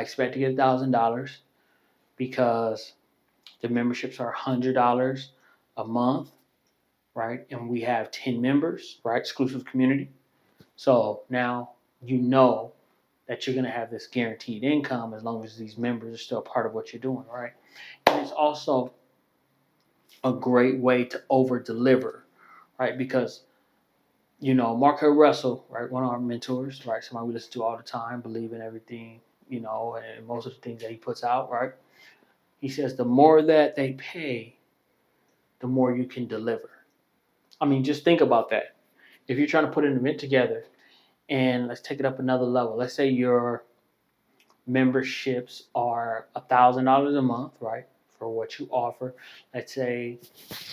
I expect to get $1,000 because the memberships are $100 a month, right? And we have 10 members, right? Exclusive community. So now you know that you're going to have this guaranteed income as long as these members are still part of what you're doing, right? And it's also a great way to over deliver, right? Because Mark Russell, right, one of our mentors, right, somebody we listen to all the time, believe in everything, and most of the things that he puts out, right? He says the more that they pay, the more you can deliver. I mean, just think about that. If you're trying to put an event together, and let's take it up another level. Let's say your memberships are $1,000 a month, right, for what you offer. Let's say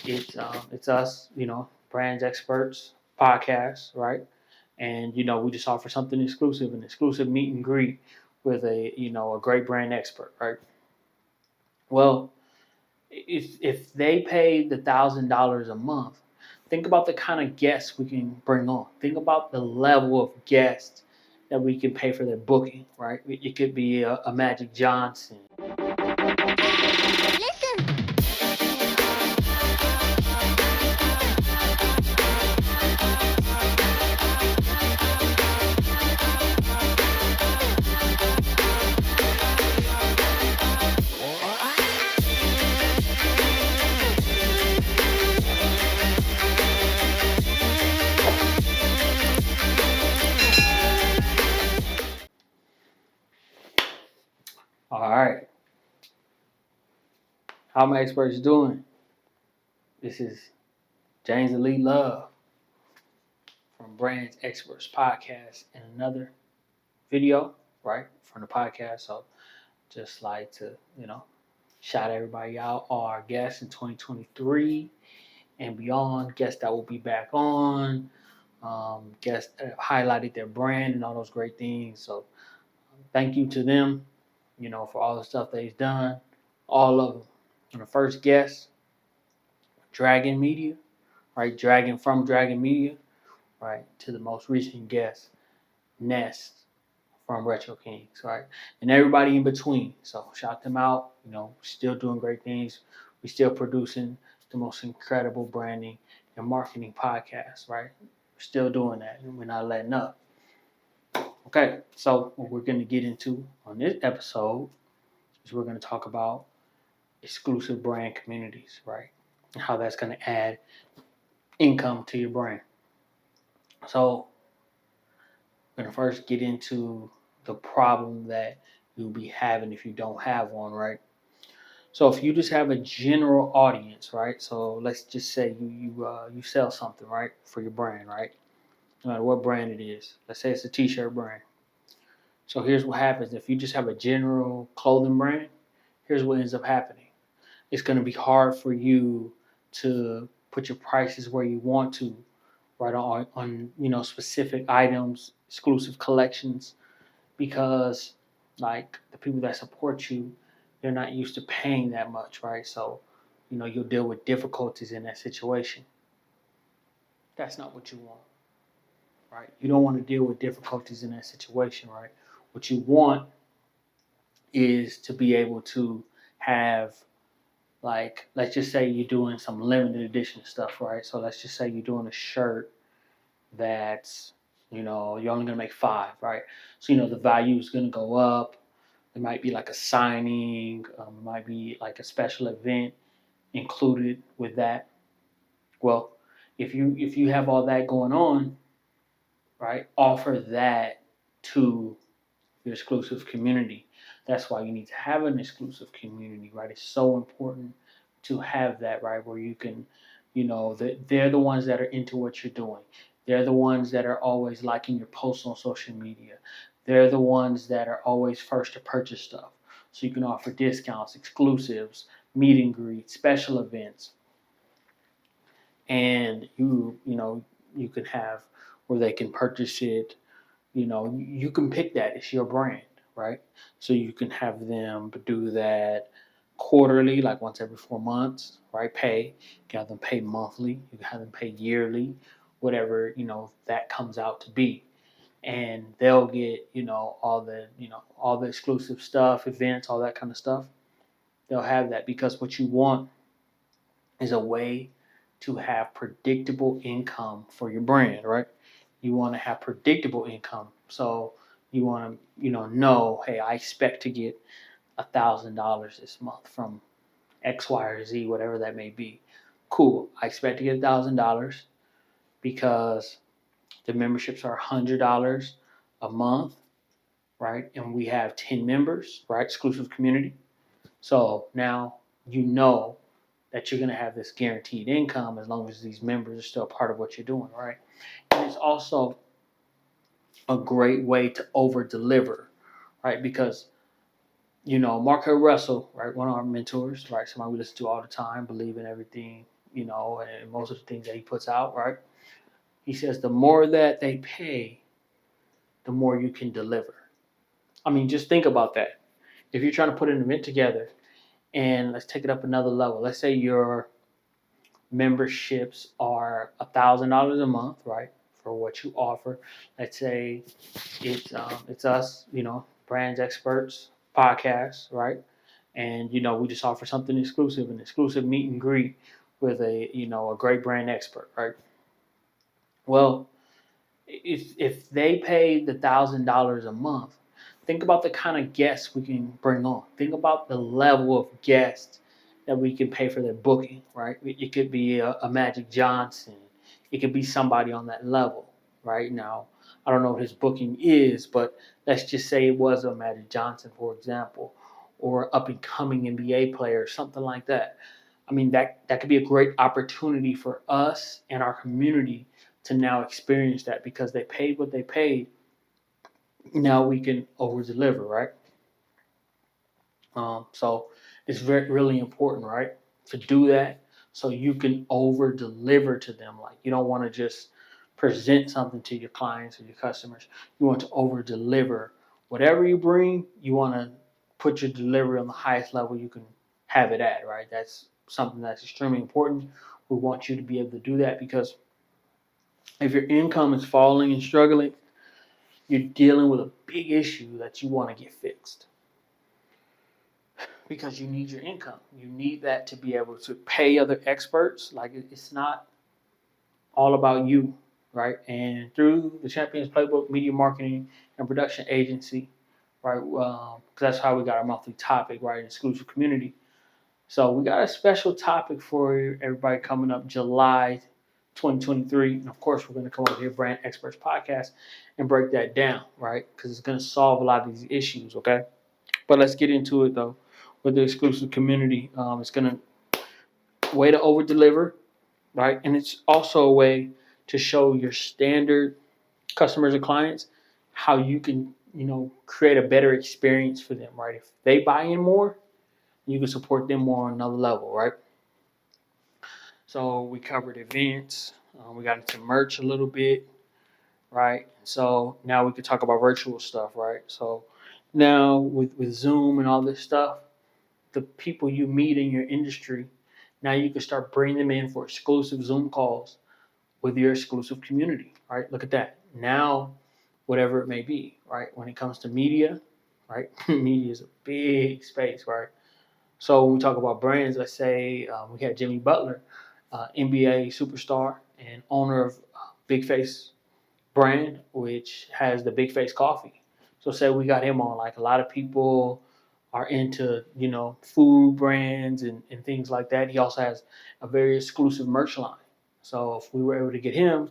it's us, brands experts podcast, right, and we just offer something exclusive, an exclusive meet and greet with a great brand expert, right? Well, if they pay the $1,000 a month, think about the kind of guests we can bring on. Think about the level of guests that we can pay for their booking, right? It could be a Magic Johnson. All right. How my experts doing? This is James Elite Love from Brands Experts Podcast and another video, right, from the podcast. So just like to, shout everybody out, all our guests in 2023 and beyond, guests that will be back on, guests that have highlighted their brand and all those great things. So thank you to them, for all the stuff they've done, all of them. And the first guest, Dragon Media, right? From Dragon Media, right? To the most recent guest, Nest from Retro Kings, right? And everybody in between. So shout them out, still doing great things. We're still producing the most incredible branding and marketing podcast, right? We're still doing that and we're not letting up. Okay, so what we're going to get into on this episode is we're going to talk about exclusive brand communities, right? And how that's going to add income to your brand. So we're going to first get into the problem that you'll be having if you don't have one, right? So if you just have a general audience, right? So let's just say you sell something, right, for your brand, right? No matter what brand it is. Let's say it's a t-shirt brand. So here's what happens. If you just have a general clothing brand, here's what ends up happening. It's going to be hard for you to put your prices where you want to, right, on specific items, exclusive collections, because like the people that support you, they're not used to paying that much, right? So, you'll deal with difficulties in that situation. That's not what you want, right? You don't want to deal with difficulties in that situation, right? What you want is to be able to have, like, let's just say you're doing some limited edition stuff, right? So let's just say you're doing a shirt that's, you're only going to make 5, right? So, the value is going to go up. It might be like a signing. It might be like a special event included with that. Well, if you have all that going on, right, offer that to your exclusive community. That's why you need to have an exclusive community, right? It's so important to have that, right, where you can, they're the ones that are into what you're doing. They're the ones that are always liking your posts on social media. They're the ones that are always first to purchase stuff. So you can offer discounts, exclusives, meet and greets, special events. And you can have where they can purchase it. You can pick that. It's your brand, right? So you can have them do that quarterly, like once every 4 months, right? You can have them pay monthly. You can have them pay yearly, whatever, that comes out to be. and they'll get, all the exclusive stuff, events, all that kind of stuff. They'll have that because what you want is a way to have predictable income for your brand, right? You want to have predictable income. So you want to, know, hey, I expect to get $1,000 this month from X, Y, or Z, whatever that may be. Cool. I expect to get $1,000 because the memberships are $100 a month, right? And we have 10 members, right? Exclusive community. So now you know that you're going to have this guaranteed income as long as these members are still part of what you're doing, right? And it's also a great way to over deliver, right? Because, Marco Russell, right, one of our mentors, right, somebody we listen to all the time, believe in everything, and most of the things that he puts out, right? He says the more that they pay, the more you can deliver. I mean, just think about that. If you're trying to put an event together, and let's take it up another level. Let's say your memberships are $1,000 a month, right, for what you offer. Let's say it's us, brands experts podcast, right, and we just offer something exclusive, an exclusive meet and greet with a great brand expert, right? Well, if they pay the $1,000 a month, think about the kind of guests we can bring on. Think about the level of guests that we can pay for their booking, right? It could be a Magic Johnson. It could be somebody on that level, right? Now, I don't know what his booking is, but let's just say it was a Magic Johnson, for example, or up and coming NBA player, something like that. I mean, that could be a great opportunity for us and our community to now experience that because they paid what they paid. Now we can over deliver, right? So it's really important, right, to do that so you can over deliver to them. Like you don't want to just present something to your clients or your customers. You want to over deliver. Whatever you bring, you want to put your delivery on the highest level you can have it at, right? That's something that's extremely important. We want you to be able to do that because if your income is falling and struggling, you're dealing with a big issue that you want to get fixed because you need your income. You need that to be able to pay other experts. Like it's not all about you, right? And through the Champions Playbook Media Marketing and Production Agency, right? Because that's how we got our monthly topic, right? Exclusive community. So we got a special topic for everybody coming up July 2023. And of course, we're going to come over here, Brand Experts Podcast, and break that down, right? Because it's going to solve a lot of these issues, okay? But let's get into it, though, with the exclusive community. It's going to way to over deliver, right? And it's also a way to show your standard customers and clients how you can, create a better experience for them, right? If they buy in more, you can support them more on another level, right? So we covered events. We got into merch a little bit, right? So now we could talk about virtual stuff, right? So now with Zoom and all this stuff, the people you meet in your industry, now you can start bringing them in for exclusive Zoom calls with your exclusive community, right? Look at that. Now, whatever it may be, right? When it comes to media, right? Media is a big space, right? So when we talk about brands, let's say we had Jimmy Butler, NBA superstar and owner of Big Face brand, which has the Big Face coffee. So say we got him on, like a lot of people are into, food brands and things like that. He also has a very exclusive merch line. So if we were able to get him,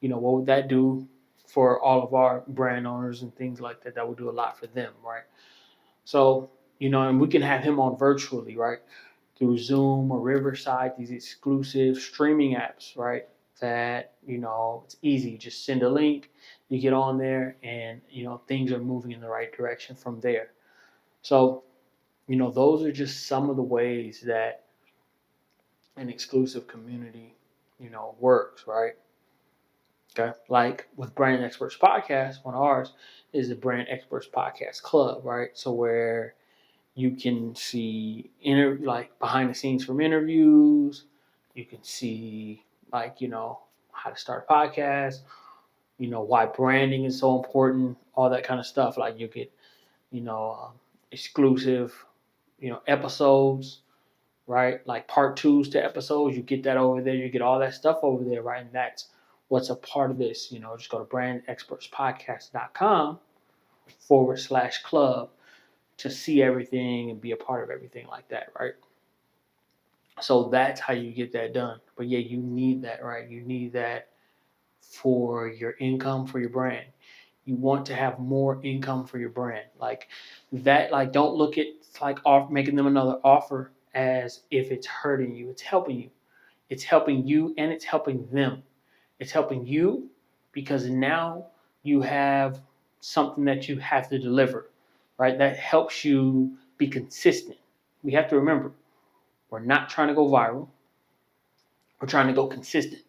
what would that do for all of our brand owners and things like that? That would do a lot for them, right? So, and we can have him on virtually, right? Through Zoom or Riverside, these exclusive streaming apps, right? That, it's easy. You just send a link, you get on there, and, things are moving in the right direction from there. So, those are just some of the ways that an exclusive community, works, right? Okay. Like with Brand Experts Podcast, one of ours is the Brand Experts Podcast Club, right? So where you can see like behind the scenes from interviews. You can see like, how to start a podcast, why branding is so important, all that kind of stuff. Like you get, exclusive, episodes, right? Like part twos to episodes, you get that over there. You get all that stuff over there, right? And that's what's a part of this. Just go to brandexpertspodcast.com/club to see everything and be a part of everything like that, right? So that's how you get that done. But yeah, you need that, right? You need that for your income, for your brand. You want to have more income for your brand. Like that, like don't look at like making them another offer as if it's hurting you. It's helping you. It's helping you and it's helping them. It's helping you because now you have something that you have to deliver, right? That helps you be consistent. We have to remember, we're not trying to go viral. We're trying to go consistent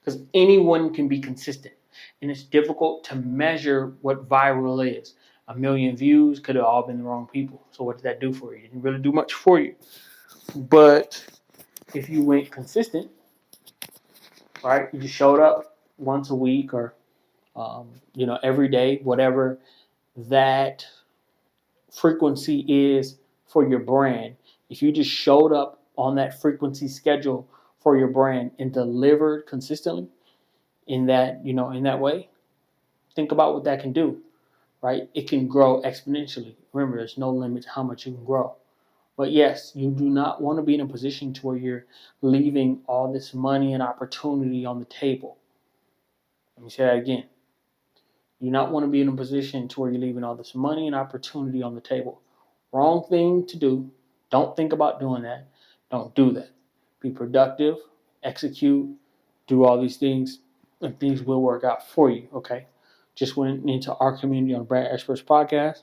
because anyone can be consistent. And it's difficult to measure what viral is. 1 million views could have all been the wrong people. So what did that do for you? It didn't really do much for you. But if you went consistent, right? You just showed up once a week or, every day, whatever that frequency is for your brand. If you just showed up on that frequency schedule for your brand and delivered consistently in that, in that way, think about what that can do, right? It can grow exponentially. Remember, there's no limit to how much you can grow. But yes, you do not want to be in a position to where you're leaving all this money and opportunity on the table. Let me say that again. You do not want to be in a position to where you're leaving all this money and opportunity on the table. Wrong thing to do. Don't think about doing that. Don't do that. Be productive, execute, do all these things, and things will work out for you, okay? Just went into our community on Brand Experts Podcast,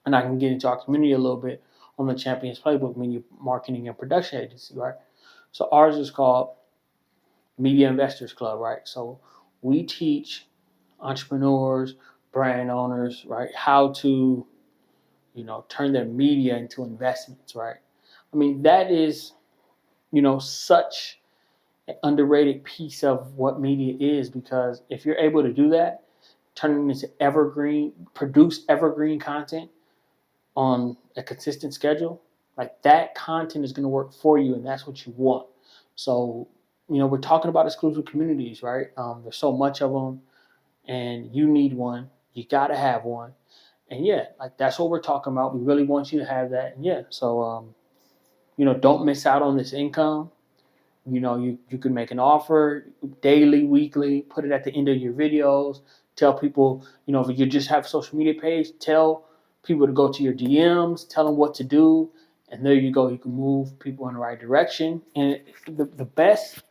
and I can get into our community a little bit on the Champions Playbook Media Marketing and Production Agency, right? So ours is called Media Investors Club, right? So we teach entrepreneurs, brand owners, right, how to, turn their media into investments, right? I mean, that is, such an underrated piece of what media is, because if you're able to do that, turn it into produce evergreen content on a consistent schedule, like that content is going to work for you, and that's what you want. So, we're talking about exclusive communities, right? There's so much of them, and you need one. You got to have one. And yeah, like that's what we're talking about. We really want you to have that. And yeah, so, don't miss out on this income. You can make an offer daily, weekly, put it at the end of your videos. Tell people, if you just have a social media page, tell people to go to your DMs, tell them what to do. And there you go. You can move people in the right direction. And the best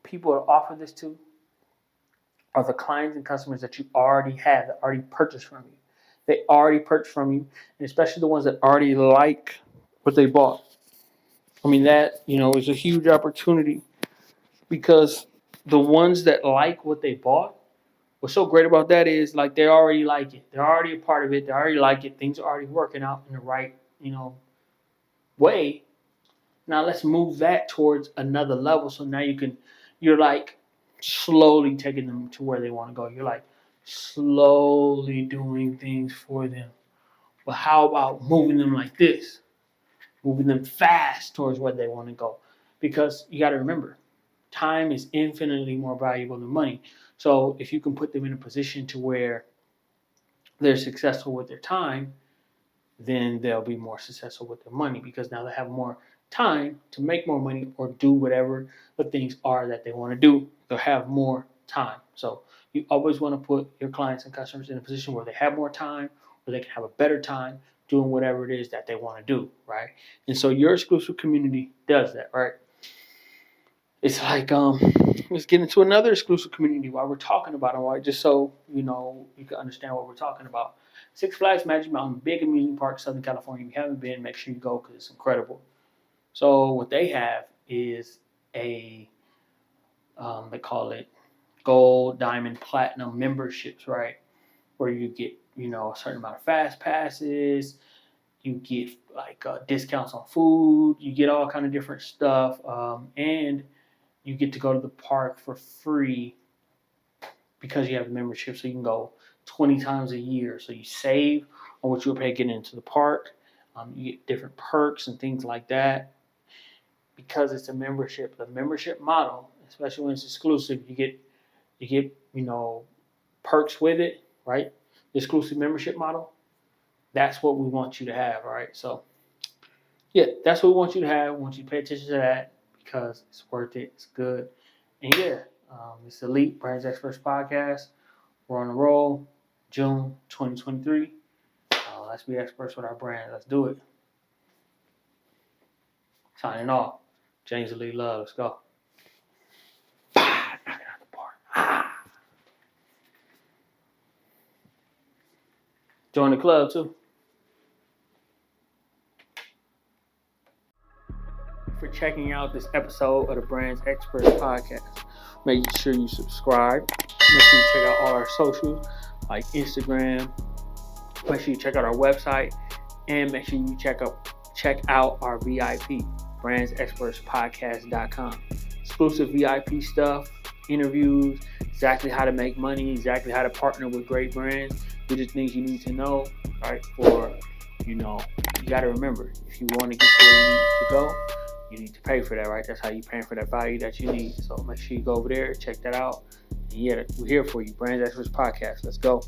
people to offer this to are the clients and customers that you already have, that already purchased from you. They already purchased from you, and especially the ones that already like what they bought. I mean, that, is a huge opportunity, because the ones that like what they bought, what's so great about that is like they already like it. They're already a part of it. They already like it. Things are already working out in the right, way. Now let's move that towards another level. So now you're like slowly taking them to where they want to go. You're like slowly doing things for them. But how about moving them like this? Moving them fast towards where they want to go. Because you got to remember, time is infinitely more valuable than money. So if you can put them in a position to where they're successful with their time, then they'll be more successful with their money, because now they have more time to make more money or do whatever the things are that they want to do. They'll have more time. So you always want to put your clients and customers in a position where they have more time, where they can have a better time doing whatever it is that they want to do, right? And so your exclusive community does that, right? It's like, let's get into another exclusive community while we're talking about it, right? Just so, you can understand what we're talking about. Six Flags Magic Mountain, big amusement park, Southern California. If you haven't been, make sure you go, because it's incredible. So what they have is they call it gold, diamond, platinum memberships, right? Where you get, a certain amount of fast passes, you get like discounts on food, you get all kind of different stuff, and you get to go to the park for free because you have a membership, so you can go 20 times a year. So you save on what you would pay getting into the park. You get different perks and things like that because it's a membership. The membership model, especially when it's exclusive, you get perks with it, right? The exclusive membership model. That's what we want you to have, right? So, yeah, that's what we want you to have. We want you to pay attention to that because it's worth it. It's good. And yeah, it's Elite Brands Experts Podcast. We're on the roll. June 2023. Let's be experts with our brand. Let's do it. Signing off. James Elite Love. Let's go. Knock it out the park. Join the club too. For checking out this episode of the Brands Experts Podcast. Make sure you subscribe. Make sure you check out all our socials like Instagram. Make sure you check out our website, and make sure you check out our VIP, brandsexpertspodcast.com. Exclusive VIP stuff, interviews, exactly how to make money, exactly how to partner with great brands. These are things you need to know, right? You got to remember, if you want to get to where you need to go, you need to pay for that, right? That's how you're paying for that value that you need. So make sure you go over there, check that out. And yeah, we're here for you. Brands Experts Podcast. Let's go.